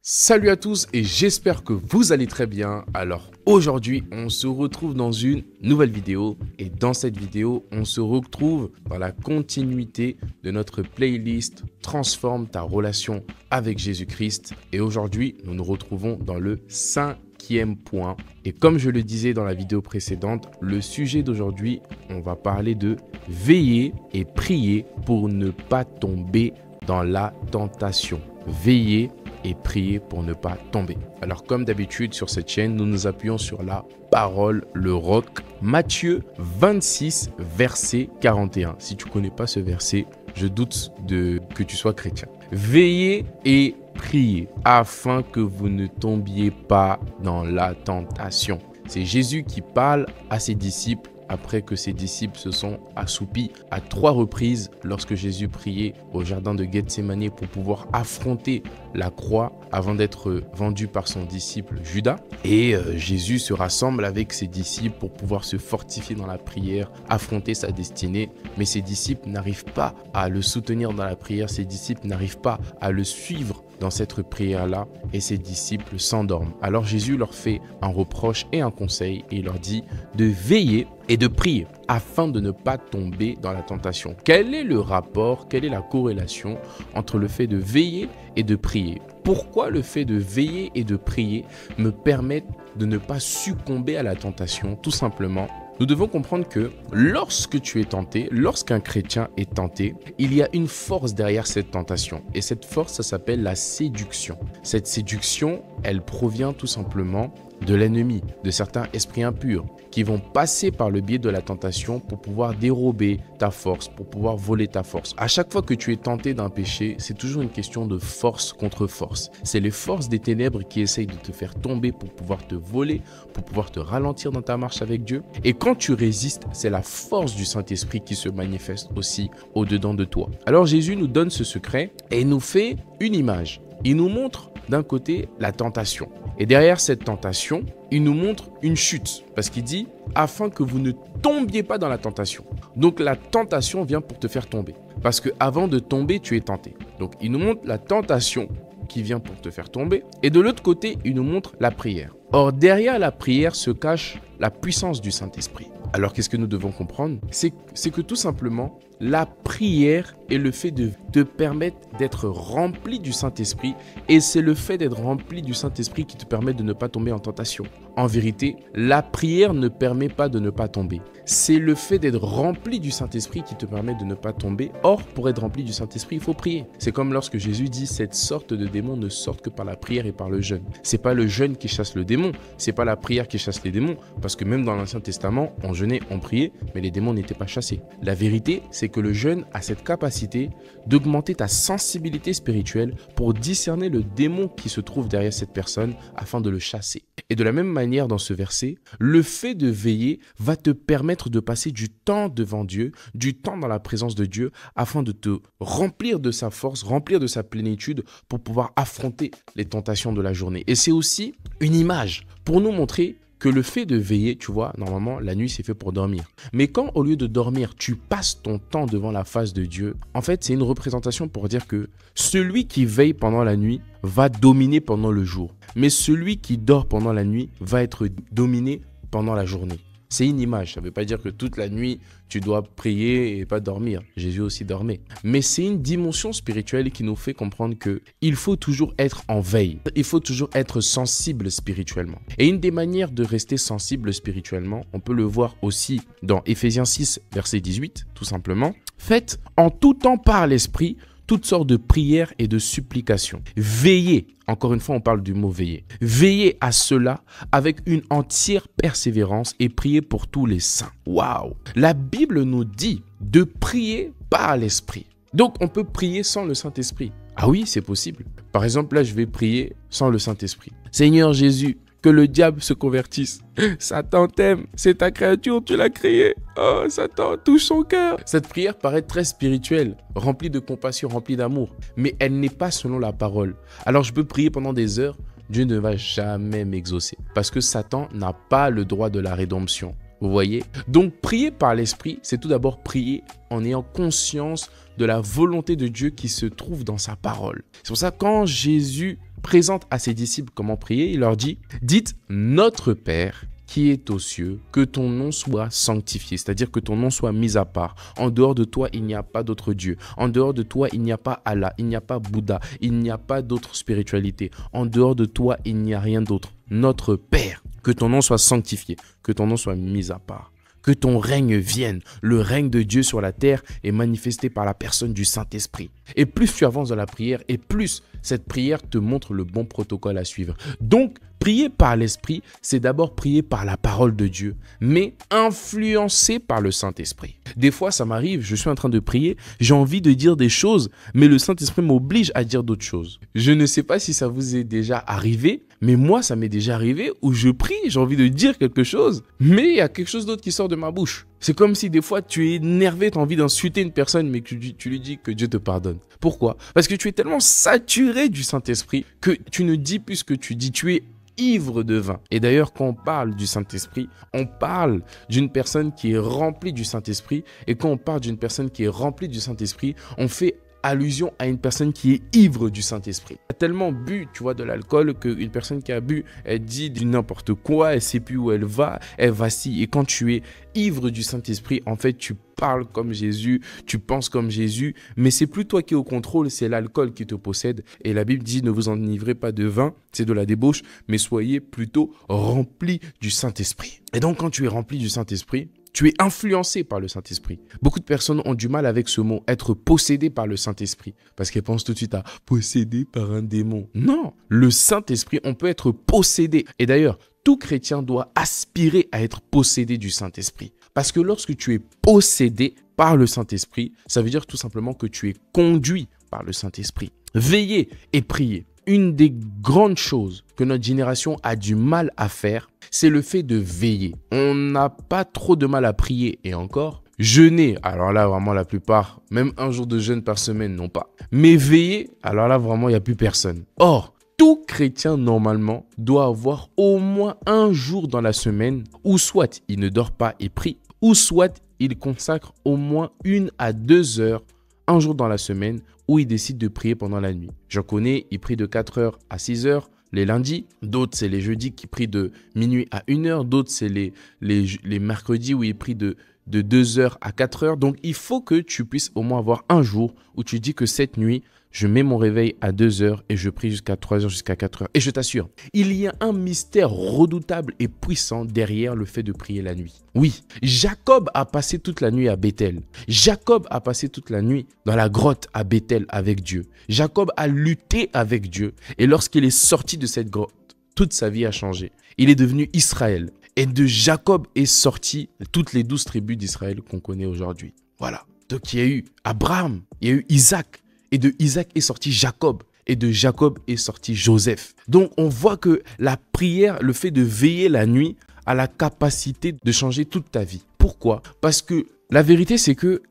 Salut à tous et j'espère que vous allez très bien. Alors aujourd'hui, on se retrouve dans une nouvelle vidéo et dans cette vidéo, on se retrouve dans la continuité de notre playlist Transforme ta relation avec Jésus-Christ. Et aujourd'hui, nous nous retrouvons dans le 5e point. Et comme je le disais dans la vidéo précédente, le sujet d'aujourd'hui, on va parler de veiller et prier pour ne pas tomber dans la tentation. Veiller et prier pour ne pas tomber. Alors comme d'habitude sur cette chaîne, nous nous appuyons sur la parole, le roc. Matthieu 26, verset 41. Si tu ne connais pas ce verset, je doute que tu sois chrétien. Veillez et priez afin que vous ne tombiez pas dans la tentation. C'est Jésus qui parle à ses disciples après que ses disciples se sont assoupis à 3 reprises lorsque Jésus priait au jardin de Gethsémani pour pouvoir affronter la croix avant d'être vendu par son disciple Judas. Et Jésus se rassemble avec ses disciples pour pouvoir se fortifier dans la prière, affronter sa destinée. Mais ses disciples n'arrivent pas à le soutenir dans la prière, ses disciples n'arrivent pas à le suivre dans cette prière-là et ses disciples s'endorment. Alors Jésus leur fait un reproche et un conseil et il leur dit de veiller et de prier afin de ne pas tomber dans la tentation. Quel est le rapport, quelle est la corrélation entre le fait de veiller et de prier? Pourquoi le fait de veiller et de prier me permettent de ne pas succomber à la tentation? Tout simplement, nous devons comprendre que lorsque tu es tenté, lorsqu'un chrétien est tenté, il y a une force derrière cette tentation. Et cette force, ça s'appelle la séduction. Cette séduction, elle provient tout simplement de l'ennemi, de certains esprits impurs qui vont passer par le biais de la tentation pour pouvoir dérober ta force, pour pouvoir voler ta force. À chaque fois que tu es tenté d'un péché, c'est toujours une question de force contre force. C'est les forces des ténèbres qui essayent de te faire tomber pour pouvoir te voler, pour pouvoir te ralentir dans ta marche avec Dieu. Et quand tu résistes, c'est la force du Saint-Esprit qui se manifeste aussi au-dedans de toi. Alors Jésus nous donne ce secret et nous fait une image. Il nous montre d'un côté la tentation. Et derrière cette tentation, il nous montre une chute. Parce qu'il dit, afin que vous ne tombiez pas dans la tentation. Donc la tentation vient pour te faire tomber. Parce qu'avant de tomber, tu es tenté. Donc il nous montre la tentation qui vient pour te faire tomber. Et de l'autre côté, il nous montre la prière. Or, derrière la prière se cache la puissance du Saint-Esprit. Alors, qu'est-ce que nous devons comprendre? C'est que tout simplement, la prière est le fait de te permettre d'être rempli du Saint-Esprit et c'est le fait d'être rempli du Saint-Esprit qui te permet de ne pas tomber en tentation. En vérité, la prière ne permet pas de ne pas tomber. C'est le fait d'être rempli du Saint-Esprit qui te permet de ne pas tomber. Or, pour être rempli du Saint-Esprit, il faut prier. C'est comme lorsque Jésus dit « Cette sorte de démons ne sortent que par la prière et par le jeûne ». C'est pas le jeûne qui chasse le démon, c'est pas la prière qui chasse les démons. Parce que même dans l'Ancien Testament, on jeûnait, on priait, mais les démons n'étaient pas chassés. La vérité, c'est que le jeûne a cette capacité d'augmenter ta sensibilité spirituelle pour discerner le démon qui se trouve derrière cette personne afin de le chasser. Et de la même manière dans ce verset, le fait de veiller va te permettre de passer du temps devant Dieu, du temps dans la présence de Dieu afin de te remplir de sa force, remplir de sa plénitude pour pouvoir affronter les tentations de la journée. Et c'est aussi une image pour nous montrer que le fait de veiller, tu vois, normalement, la nuit, c'est fait pour dormir. Mais quand, au lieu de dormir, tu passes ton temps devant la face de Dieu, en fait, c'est une représentation pour dire que celui qui veille pendant la nuit va dominer pendant le jour. Mais celui qui dort pendant la nuit va être dominé pendant la journée. C'est une image, ça ne veut pas dire que toute la nuit, tu dois prier et pas dormir. Jésus aussi dormait. Mais c'est une dimension spirituelle qui nous fait comprendre qu'il faut toujours être en veille. Il faut toujours être sensible spirituellement. Et une des manières de rester sensible spirituellement, on peut le voir aussi dans Éphésiens 6, verset 18, tout simplement. Faites en tout temps par l'Esprit toutes sortes de prières et de supplications. Veillez, encore une fois on parle du mot veiller, veillez à cela avec une entière persévérance et priez pour tous les saints. Waouh! La Bible nous dit de prier par l'Esprit. Donc on peut prier sans le Saint-Esprit. Ah oui, c'est possible. Par exemple, là je vais prier sans le Saint-Esprit. Seigneur Jésus, que le diable se convertisse. Satan t'aime, c'est ta créature, tu l'as créé. Oh, Satan, touche son cœur. Cette prière paraît très spirituelle, remplie de compassion, remplie d'amour, mais elle n'est pas selon la parole. Alors je peux prier pendant des heures, Dieu ne va jamais m'exaucer parce que Satan n'a pas le droit de la rédemption. Vous voyez? Donc prier par l'Esprit, c'est tout d'abord prier en ayant conscience de la volonté de Dieu qui se trouve dans sa parole. C'est pour ça que quand Jésus présente à ses disciples comment prier. Il leur dit, dites notre Père qui est aux cieux, que ton nom soit sanctifié, c'est-à-dire que ton nom soit mis à part. En dehors de toi, il n'y a pas d'autre Dieu. En dehors de toi, il n'y a pas Allah, il n'y a pas Bouddha, il n'y a pas d'autre spiritualité. En dehors de toi, il n'y a rien d'autre. Notre Père, que ton nom soit sanctifié, que ton nom soit mis à part. Que ton règne vienne. Le règne de Dieu sur la terre est manifesté par la personne du Saint-Esprit. Et plus tu avances dans la prière, et plus cette prière te montre le bon protocole à suivre. Donc, prier par l'Esprit, c'est d'abord prier par la parole de Dieu, mais influencé par le Saint-Esprit. Des fois, ça m'arrive, je suis en train de prier, j'ai envie de dire des choses, mais le Saint-Esprit m'oblige à dire d'autres choses. Je ne sais pas si ça vous est déjà arrivé, mais moi, ça m'est déjà arrivé où je prie, j'ai envie de dire quelque chose, mais il y a quelque chose d'autre qui sort de ma bouche. C'est comme si des fois tu es énervé, tu as envie d'insulter une personne, mais que tu lui dis que Dieu te pardonne. Pourquoi? Parce que tu es tellement saturé du Saint-Esprit que tu ne dis plus ce que tu dis, tu es ivre de vin. Et d'ailleurs, quand on parle du Saint-Esprit, on parle d'une personne qui est remplie du Saint-Esprit. Et quand on parle d'une personne qui est remplie du Saint-Esprit, on fait allusion à une personne qui est ivre du Saint-Esprit. Elle a tellement bu, tu vois, de l'alcool qu'une personne qui a bu, elle dit du n'importe quoi, elle sait plus où elle vacille. Et quand tu es ivre du Saint-Esprit, en fait, tu parles comme Jésus, tu penses comme Jésus, mais c'est plus toi qui es au contrôle, c'est l'alcool qui te possède. Et la Bible dit, ne vous enivrez pas de vin, c'est de la débauche, mais soyez plutôt remplis du Saint-Esprit. Et donc, quand tu es rempli du Saint-Esprit, tu es influencé par le Saint-Esprit. Beaucoup de personnes ont du mal avec ce mot, être possédé par le Saint-Esprit, parce qu'elles pensent tout de suite à possédé par un démon. Non, le Saint-Esprit, on peut être possédé. Et d'ailleurs, tout chrétien doit aspirer à être possédé du Saint-Esprit. Parce que lorsque tu es possédé par le Saint-Esprit, ça veut dire tout simplement que tu es conduit par le Saint-Esprit. Veillez et priez. Une des grandes choses que notre génération a du mal à faire, c'est le fait de veiller. On n'a pas trop de mal à prier et encore. Jeûner, alors là vraiment la plupart, même un jour de jeûne par semaine, non pas. Mais veiller, alors là vraiment il n'y a plus personne. Or, tout chrétien normalement doit avoir au moins un jour dans la semaine où soit il ne dort pas et prie, ou soit il consacre au moins 1 à 2 heures un jour dans la semaine où il décide de prier pendant la nuit. J'en connais, il prie de 4h à 6h les lundis. D'autres, c'est les jeudis qui prient de minuit à 1h. D'autres, c'est les mercredis où il prie de 2h à 4h. Donc, il faut que tu puisses au moins avoir un jour où tu dis que cette nuit, je mets mon réveil à 2h et je prie jusqu'à 3h, jusqu'à 4h. Et je t'assure, il y a un mystère redoutable et puissant derrière le fait de prier la nuit. Oui, Jacob a passé toute la nuit à Bethel. Jacob a passé toute la nuit dans la grotte à Bethel avec Dieu. Jacob a lutté avec Dieu. Et lorsqu'il est sorti de cette grotte, toute sa vie a changé. Il est devenu Israël. Et de Jacob est sorti toutes les 12 tribus d'Israël qu'on connaît aujourd'hui. Voilà. Donc il y a eu Abraham, il y a eu Isaac. Et de Isaac est sorti Jacob. Et de Jacob est sorti Joseph. Donc, on voit que la prière, le fait de veiller la nuit, a la capacité de changer toute ta vie. Pourquoi? Parce que la vérité, c'est que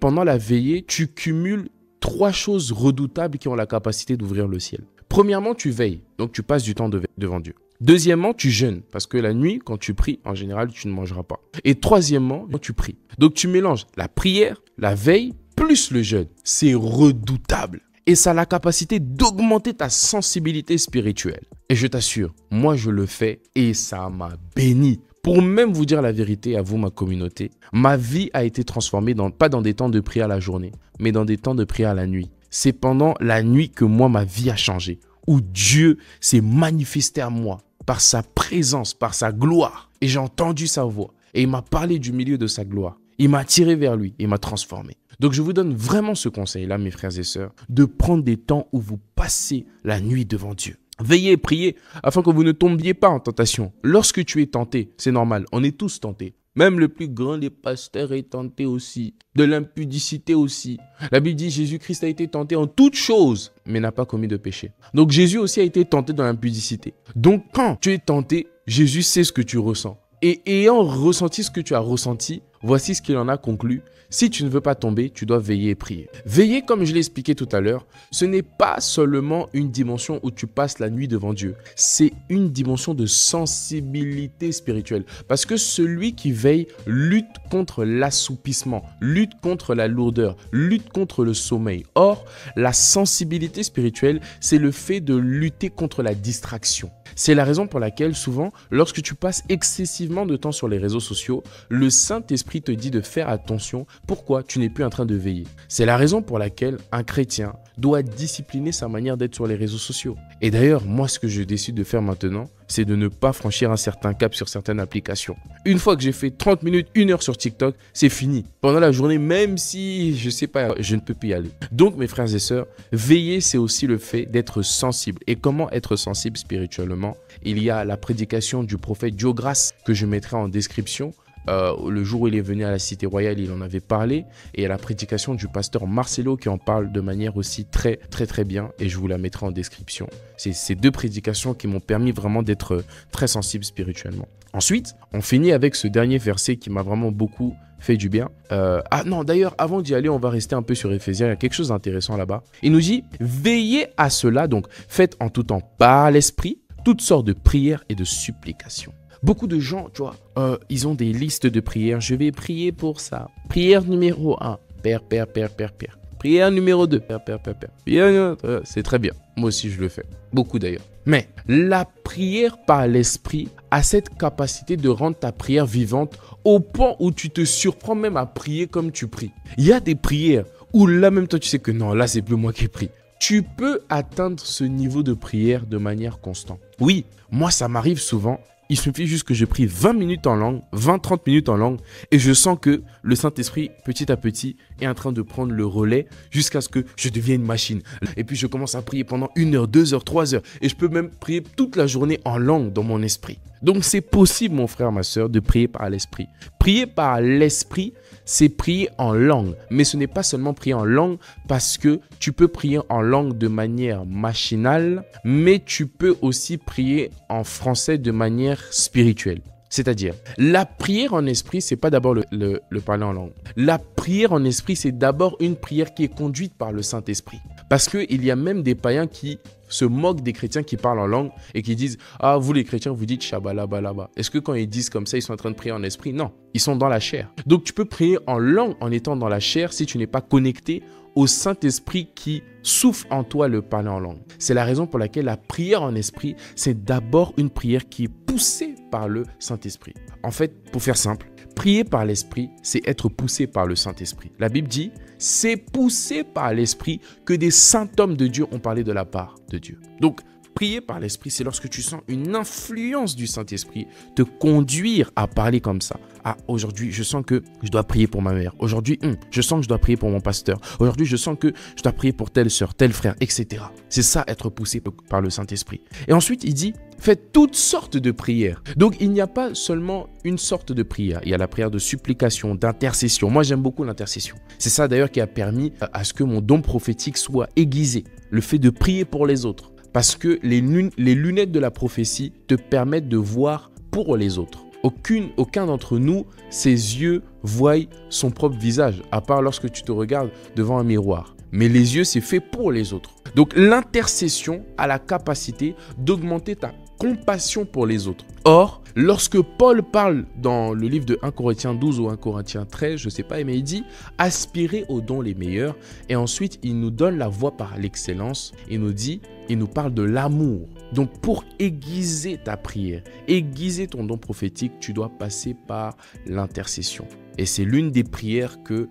pendant la veillée, tu cumules 3 choses redoutables qui ont la capacité d'ouvrir le ciel. Premièrement, tu veilles. Donc, tu passes du temps devant Dieu. Deuxièmement, tu jeûnes. Parce que la nuit, quand tu pries, en général, tu ne mangeras pas. Et troisièmement, tu pries. Donc, tu mélanges la prière, la veille, plus le jeûne. C'est redoutable. Et ça a la capacité d'augmenter ta sensibilité spirituelle. Et je t'assure, moi je le fais et ça m'a béni. Pour même vous dire la vérité à vous, ma communauté, ma vie a été transformée, pas dans des temps de prière la journée, mais dans des temps de prière la nuit. C'est pendant la nuit que moi, ma vie a changé. Où Dieu s'est manifesté à moi par sa présence, par sa gloire. Et j'ai entendu sa voix. Et il m'a parlé du milieu de sa gloire. Il m'a attiré vers lui, il m'a transformé. Donc je vous donne vraiment ce conseil-là, mes frères et sœurs, de prendre des temps où vous passez la nuit devant Dieu. Veillez et priez afin que vous ne tombiez pas en tentation. Lorsque tu es tenté, c'est normal, on est tous tentés. Même le plus grand des pasteurs est tenté aussi. De l'impudicité aussi. La Bible dit Jésus-Christ a été tenté en toutes choses, mais n'a pas commis de péché. Donc Jésus aussi a été tenté dans l'impudicité. Donc quand tu es tenté, Jésus sait ce que tu ressens. Et ayant ressenti ce que tu as ressenti, voici ce qu'il en a conclu. Si tu ne veux pas tomber, tu dois veiller et prier. Veiller, comme je l'ai expliqué tout à l'heure, ce n'est pas seulement une dimension où tu passes la nuit devant Dieu. C'est une dimension de sensibilité spirituelle. Parce que celui qui veille lutte contre l'assoupissement, lutte contre la lourdeur, lutte contre le sommeil. Or, la sensibilité spirituelle, c'est le fait de lutter contre la distraction. C'est la raison pour laquelle souvent, lorsque tu passes excessivement de temps sur les réseaux sociaux, le Saint-Esprit te dit de faire attention. Pourquoi tu n'es plus en train de veiller? C'est la raison pour laquelle un chrétien doit discipliner sa manière d'être sur les réseaux sociaux. Et d'ailleurs, moi, ce que je décide de faire maintenant, c'est de ne pas franchir un certain cap sur certaines applications. Une fois que j'ai fait 30 minutes, 1 heure sur TikTok, c'est fini. Pendant la journée, même si, je sais pas, je ne peux plus y aller. Donc, mes frères et sœurs, veiller, c'est aussi le fait d'être sensible. Et comment être sensible spirituellement? Il y a la prédication du prophète Joe Grace que je mettrai en description. Le jour où il est venu à la Cité Royale, il en avait parlé. Et à la prédication du pasteur Marcelo qui en parle de manière aussi très bien. Et je vous la mettrai en description. C'est ces 2 prédications qui m'ont permis vraiment d'être très sensible spirituellement. Ensuite, on finit avec ce dernier verset qui m'a vraiment beaucoup fait du bien. Ah non, d'ailleurs, avant d'y aller, on va rester un peu sur Éphésiens. Il y a quelque chose d'intéressant là-bas. Il nous dit, veillez à cela, donc faites en tout temps par l'esprit toutes sortes de prières et de supplications. Beaucoup de gens, tu vois, ils ont des listes de prières. Je vais prier pour ça. Prière numéro 1, Père. Prière numéro 2, Père. C'est très bien. Moi aussi, je le fais. Beaucoup d'ailleurs. Mais la prière par l'esprit a cette capacité de rendre ta prière vivante au point où tu te surprends même à prier comme tu pries. Il y a des prières où là même toi, tu sais que non, là, c'est plus moi qui prie. Tu peux atteindre ce niveau de prière de manière constante. Oui, moi, ça m'arrive souvent. Il suffit juste que je prie 20 minutes en langue, 20-30 minutes en langue, et je sens que le Saint-Esprit, petit à petit, est en train de prendre le relais jusqu'à ce que je devienne une machine. Et puis je commence à prier pendant 1 heure, 2 heures, 3 heures, et je peux même prier toute la journée en langue dans mon esprit. Donc c'est possible, mon frère, ma soeur, de prier par l'esprit. Prier par l'esprit, c'est prier en langue. Mais ce n'est pas seulement prier en langue parce que tu peux prier en langue de manière machinale, mais tu peux aussi prier en français de manière spirituelle. C'est-à-dire, la prière en esprit, c'est pas d'abord le parler en langue. La prière en esprit, c'est d'abord une prière qui est conduite par le Saint-Esprit. Parce qu'il y a même des païens qui se moquent des chrétiens qui parlent en langue et qui disent « Ah, vous les chrétiens, vous dites Shabalabalaba ». Est-ce que quand ils disent comme ça, ils sont en train de prier en esprit? Non, ils sont dans la chair. Donc tu peux prier en langue en étant dans la chair si tu n'es pas connecté au Saint-Esprit qui souffle en toi le parler en langue. C'est la raison pour laquelle la prière en esprit, c'est d'abord une prière qui est poussée par le Saint-Esprit. En fait, pour faire simple, prier par l'Esprit, c'est être poussé par le Saint-Esprit. La Bible dit, c'est poussé par l'Esprit que des saints hommes de Dieu ont parlé de la part de Dieu. Donc, prier par l'Esprit, c'est lorsque tu sens une influence du Saint-Esprit te conduire à parler comme ça. Ah, aujourd'hui, je sens que je dois prier pour ma mère. Aujourd'hui, je sens que je dois prier pour mon pasteur. Aujourd'hui, je sens que je dois prier pour telle sœur, tel frère, etc. C'est ça, être poussé par le Saint-Esprit. Et ensuite, il dit, faites toutes sortes de prières. Donc, il n'y a pas seulement une sorte de prière. Il y a la prière de supplication, d'intercession. Moi, j'aime beaucoup l'intercession. C'est ça, d'ailleurs, qui a permis à ce que mon don prophétique soit aiguisé. Le fait de prier pour les autres. Parce que les lunettes de la prophétie te permettent de voir pour les autres. Aucun d'entre nous, ses yeux voient son propre visage, à part lorsque tu te regardes devant un miroir. Mais les yeux, c'est fait pour les autres. Donc l'intercession a la capacité d'augmenter ta compassion pour les autres. Or, lorsque Paul parle dans le livre de 1 Corinthiens 12 ou 1 Corinthiens 13, je ne sais pas, mais il dit « Aspirez aux dons les meilleurs » et ensuite il nous donne la voie par l'excellence. Il nous parle de l'amour. Donc pour aiguiser ta prière, aiguiser ton don prophétique, tu dois passer par l'intercession. Et c'est l'une des prières que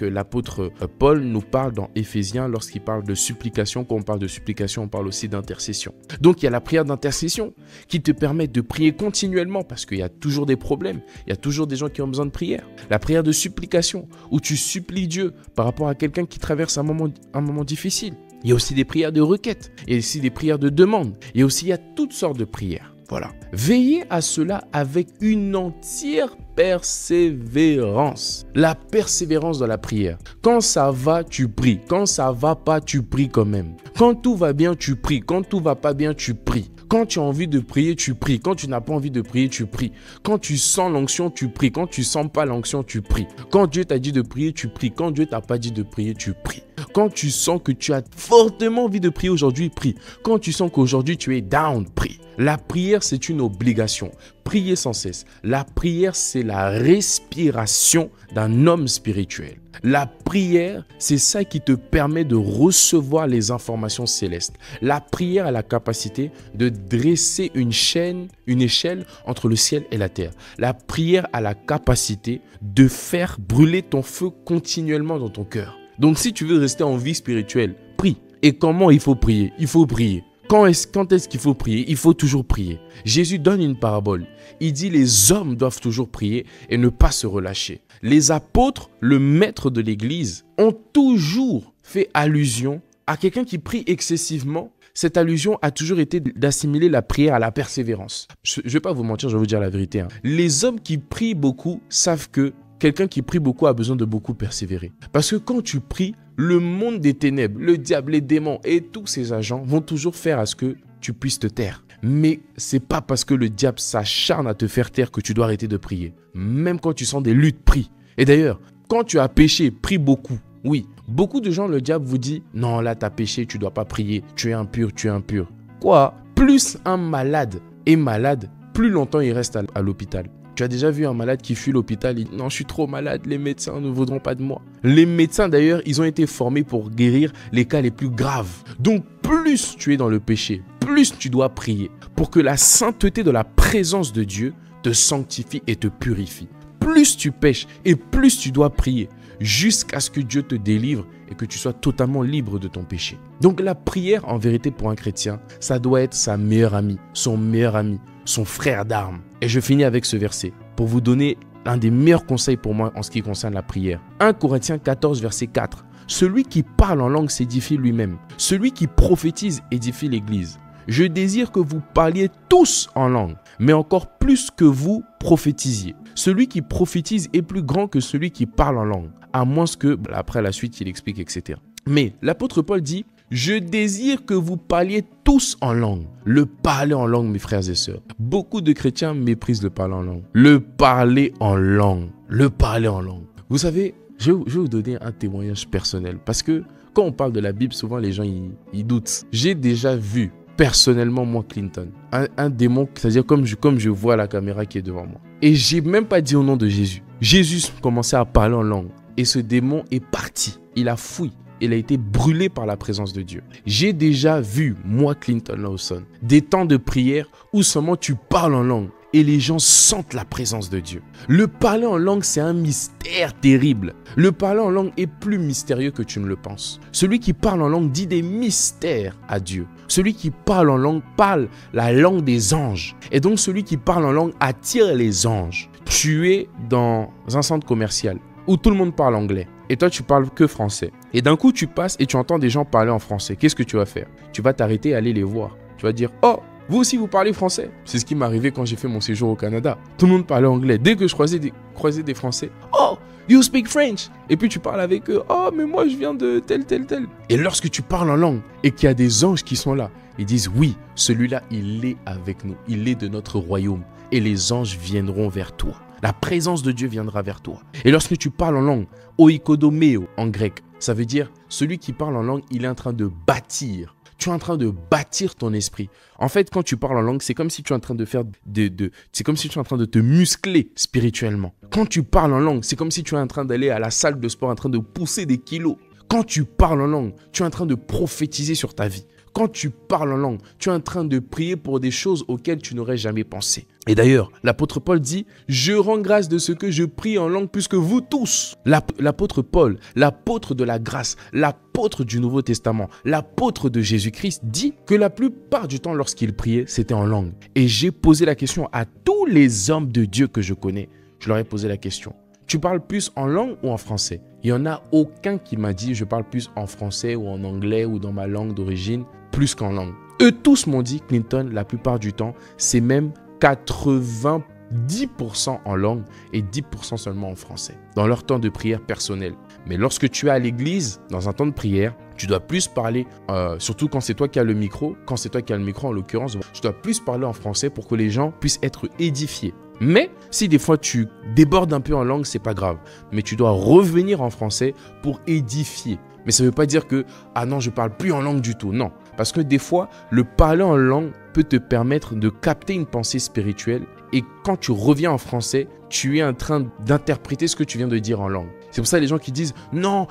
l'apôtre Paul nous parle dans Éphésiens lorsqu'il parle de supplication. Quand on parle de supplication, on parle aussi d'intercession. Donc il y a la prière d'intercession qui te permet de prier continuellement parce qu'il y a toujours des problèmes, il y a toujours des gens qui ont besoin de prière. La prière de supplication où tu supplies Dieu par rapport à quelqu'un qui traverse un moment difficile. Il y a aussi des prières de requête, il y a aussi des prières de demande, il y a toutes sortes de prières. Voilà. Veillez à cela avec une entière persévérance. La persévérance dans la prière. Quand ça va, tu pries. Quand ça va pas, tu pries quand même. Quand tout va bien, tu pries. Quand tout va pas bien, tu pries. Quand tu as envie de prier, tu pries. Quand tu n'as pas envie de prier, tu pries. Quand tu sens l'onction, tu pries. Quand tu sens pas l'onction, tu pries. Quand Dieu t'a dit de prier, tu pries. Quand Dieu t'a pas dit de prier, tu pries. Quand tu sens que tu as fortement envie de prier aujourd'hui, prie. Quand tu sens qu'aujourd'hui tu es down, prie. La prière, c'est une obligation. Priez sans cesse. La prière, c'est la respiration d'un homme spirituel. La prière, c'est ça qui te permet de recevoir les informations célestes. La prière a la capacité de dresser une échelle entre le ciel et la terre. La prière a la capacité de faire brûler ton feu continuellement dans ton cœur. Donc si tu veux rester en vie spirituelle, prie. Et comment il faut prier? Il faut prier. Quand est-ce qu'il faut prier? Il faut toujours prier. Jésus donne une parabole. Il dit les hommes doivent toujours prier et ne pas se relâcher. Les apôtres, le maître de l'église, ont toujours fait allusion à quelqu'un qui prie excessivement. Cette allusion a toujours été d'assimiler la prière à la persévérance. Je ne vais pas vous mentir, je vais vous dire la vérité. Les hommes qui prient beaucoup savent que quelqu'un qui prie beaucoup a besoin de beaucoup persévérer. Parce que quand tu pries, le monde des ténèbres, le diable, les démons et tous ces agents vont toujours faire à ce que tu puisses te taire. Mais c'est pas parce que le diable s'acharne à te faire taire que tu dois arrêter de prier. Même quand tu sens des luttes, prie. Et d'ailleurs, quand tu as péché, prie beaucoup. Oui, beaucoup de gens, le diable vous dit « Non, là, tu as péché, tu dois pas prier. Tu es impur, tu es impur. » Quoi? Plus un malade est malade, plus longtemps il reste à l'hôpital. Tu as déjà vu un malade qui fuit l'hôpital, il dit « Non, je suis trop malade, les médecins ne voudront pas de moi. » Les médecins d'ailleurs, ils ont été formés pour guérir les cas les plus graves. Donc plus tu es dans le péché, plus tu dois prier pour que la sainteté de la présence de Dieu te sanctifie et te purifie. Plus tu pêches et plus tu dois prier jusqu'à ce que Dieu te délivre et que tu sois totalement libre de ton péché. Donc la prière, en vérité, pour un chrétien, ça doit être sa meilleure amie, son meilleur ami, son frère d'armes. Et je finis avec ce verset pour vous donner un des meilleurs conseils pour moi en ce qui concerne la prière. 1 Corinthiens 14, verset 4. Celui qui parle en langue s'édifie lui-même. Celui qui prophétise édifie l'Église. Je désire que vous parliez tous en langue, mais encore plus que vous prophétisiez. Celui qui prophétise est plus grand que celui qui parle en langue, à moins que, après la suite, il explique, etc. Mais l'apôtre Paul dit, je désire que vous parliez tous en langue. Le parler en langue, mes frères et sœurs. Beaucoup de chrétiens méprisent le parler en langue. Le parler en langue. Le parler en langue. Vous savez, je vais vous donner un témoignage personnel. Parce que quand on parle de la Bible, souvent les gens ils doutent. J'ai déjà vu personnellement, moi, Clinton, un démon, c'est-à-dire comme je vois la caméra qui est devant moi. Et j'ai même pas dit au nom de Jésus. Jésus commençait à parler en langue. Et ce démon est parti. Il a fui. Il a été brûlé par la présence de Dieu. J'ai déjà vu, moi, Clinton Lawson, des temps de prière où seulement tu parles en langue et les gens sentent la présence de Dieu. Le parler en langue, c'est un mystère terrible. Le parler en langue est plus mystérieux que tu ne le penses. Celui qui parle en langue dit des mystères à Dieu. Celui qui parle en langue parle la langue des anges. Et donc, celui qui parle en langue attire les anges. Tu es dans un centre commercial où tout le monde parle anglais. Et toi, tu parles que français. Et d'un coup, tu passes et tu entends des gens parler en français. Qu'est-ce que tu vas faire? Tu vas t'arrêter et aller les voir. Tu vas dire, oh, vous aussi, vous parlez français? C'est ce qui m'est arrivé quand j'ai fait mon séjour au Canada. Tout le monde parlait anglais. Dès que je croisais des Français, oh, you speak French. Et puis tu parles avec eux, oh, mais moi, je viens de tel. Et lorsque tu parles en langue et qu'il y a des anges qui sont là, ils disent, oui, celui-là, il est avec nous. Il est de notre royaume. Et les anges viendront vers toi. La présence de Dieu viendra vers toi. Et lorsque tu parles en langue, oikodomeo en grec, ça veut dire celui qui parle en langue, il est en train de bâtir. Tu es en train de bâtir ton esprit. En fait, quand tu parles en langue, c'est comme si tu es en train de faire c'est comme si tu es en train de te muscler spirituellement. Quand tu parles en langue, c'est comme si tu es en train d'aller à la salle de sport en train de pousser des kilos. Quand tu parles en langue, tu es en train de prophétiser sur ta vie. Quand tu parles en langue, tu es en train de prier pour des choses auxquelles tu n'aurais jamais pensé. Et d'ailleurs, l'apôtre Paul dit « Je rends grâce de ce que je prie en langue plus que vous tous. » L'apôtre Paul, l'apôtre de la grâce, l'apôtre du Nouveau Testament, l'apôtre de Jésus-Christ dit que la plupart du temps lorsqu'il priait, c'était en langue. Et j'ai posé la question à tous les hommes de Dieu que je connais. Je leur ai posé la question. Tu parles plus en langue ou en français? Il n'y en a aucun qui m'a dit je parle plus en français ou en anglais ou dans ma langue d'origine plus qu'en langue. Eux tous m'ont dit, Clinton, la plupart du temps, c'est même 80% 10% en langue et 10% seulement en français, dans leur temps de prière personnel. Mais lorsque tu es à l'église, dans un temps de prière, tu dois plus parler, surtout quand c'est toi qui as le micro, en l'occurrence, tu dois plus parler en français pour que les gens puissent être édifiés. Mais si des fois tu débordes un peu en langue, c'est pas grave. Mais tu dois revenir en français pour édifier. Mais ça ne veut pas dire que « Ah non, je parle plus en langue du tout ». Non, parce que des fois, le parler en langue peut te permettre de capter une pensée spirituelle. Et quand tu reviens en français, tu es en train d'interpréter ce que tu viens de dire en langue. C'est pour ça les gens qui disent « Non,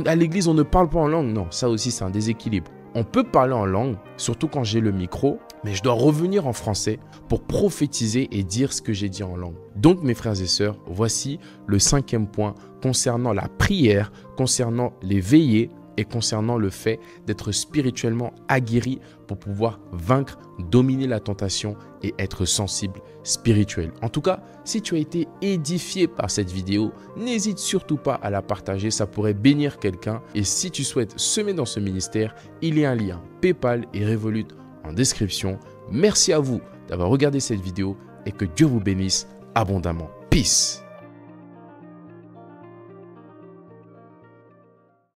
à l'église, on ne parle pas en langue ». Non, ça aussi, c'est un déséquilibre. On peut parler en langue, surtout quand j'ai le micro, mais je dois revenir en français pour prophétiser et dire ce que j'ai dit en langue. Donc mes frères et sœurs, voici le 5e point concernant la prière, concernant les veillées et concernant le fait d'être spirituellement aguerri pour pouvoir vaincre, dominer la tentation et être sensible spirituel. En tout cas, si tu as été édifié par cette vidéo, n'hésite surtout pas à la partager, ça pourrait bénir quelqu'un. Et si tu souhaites semer dans ce ministère, il y a un lien PayPal et Revolut en description. Merci à vous d'avoir regardé cette vidéo et que Dieu vous bénisse abondamment. Peace.